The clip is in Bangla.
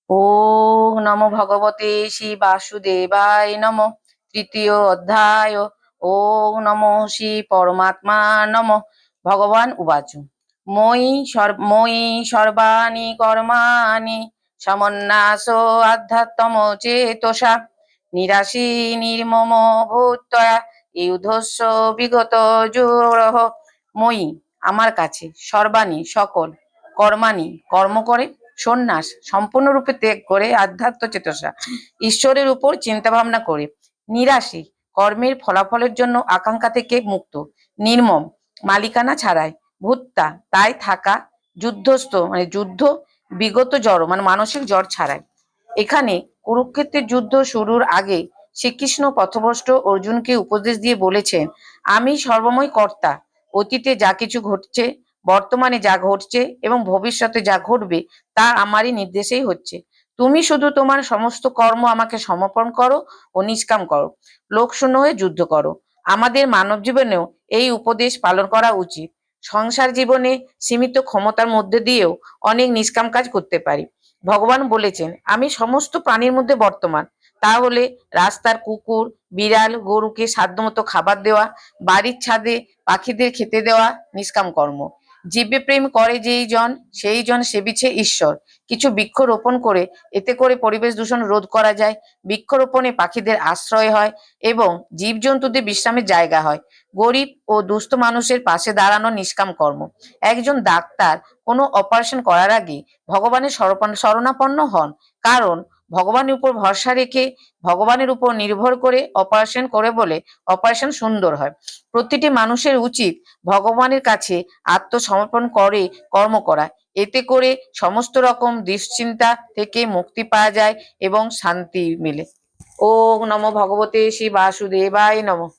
ওম নমো ভগবতে শ্রী বাসুদেবায় নমো। তৃতীয় অধ্যায়। ওম নমো শ্রী পরমাত্মা নমো। ভগবান উবাচ মই সর্বাণি কর্মাণি সমন্নাস আধ্যাত্ম চেতসা নিরাশী নির্মম ভূতয়া ইউধস্য বিগত জোরহ। মই আমার কাছে সর্বাণি সকল কর্মাণি কর্ম করে সন্ন্যাস সম্পূর্ণরূপে ত্যাগ করে আধ্যাত্ম চেতসা ঈশ্বরের উপর চিন্তা ভাবনা করে নিরাশী কর্মের ফলাফলের জন্য আকাঙ্ক্ষা থেকে মুক্ত নির্মম মালিকানা ছাড়াই ভূত্তা তাই থাকা যুদ্ধস্থ যুদ্ধ বিগত জড় মানসিক জ্বর ছাড়াই। এখানে কুরুক্ষেত্রের যুদ্ধ শুরুর আগে শ্রীকৃষ্ণ পথভ্রষ্ট অর্জুনকে উপদেশ দিয়ে বলেছেন, আমি সর্বময় কর্তা। অতীতে যা কিছু ঘটছে, বর্তমানে যা ঘটছে এবং ভবিষ্যতে যা ঘটবে তা আমারই নির্দেশেই হচ্ছে। তুমি শুধু তোমার সমস্ত কর্ম আমাকে সমর্পণ করো ও নিষ্কাম করো, লোকশূন্য হয়ে যুদ্ধ করো। আমাদের মানব জীবনেও এই উপদেশ পালন করা উচিত। সংসার জীবনে সীমিত ক্ষমতার মধ্যে দিয়েও অনেক নিষ্কাম কাজ করতে পারি। ভগবান বলেছেন, আমি সমস্ত প্রাণীর মধ্যে বর্তমান। তাহলে রাস্তার কুকুর বিড়াল গরুকে সাধ্যমতো খাবার দেওয়া, বাড়ির ছাদে পাখিদের খেতে দেওয়া নিষ্কাম কর্ম। জীবে প্রেম করে যেই জন সেই জন সেবিছে ঈশ্বর। কিছু বৃক্ষ রোপণ করে এতে করে পরিবেশ দূষণ রোধ করা যায়। বৃক্ষরোপণে পাখিদের আশ্রয় হয় এবং জীবজন্তুদের বিশ্রামের জায়গা হয়। গরিব ও দুস্থ মানুষের পাশে দাঁড়ানো নিষ্কাম কর্ম। একজন ডাক্তার কোনো অপারেশন করার আগে ভগবানের শরণাপন্ন হন, কারণ ভগবানের উপর ভরসা রেখে ভগবানের উপর নির্ভর করে অপারেশন করে বলে অপারেশন সুন্দর হয়। প্রতিটি মানুষের উচিত ভগবানের কাছে আত্মসমর্পণ করে কর্ম করা। এতে করে সমস্ত রকম দুশ্চিন্তা থেকে মুক্তি পাওয়া যায় এবং শান্তি মেলে। ওম নমো ভগবতে শ্রী বাসুদেবায় নমঃ।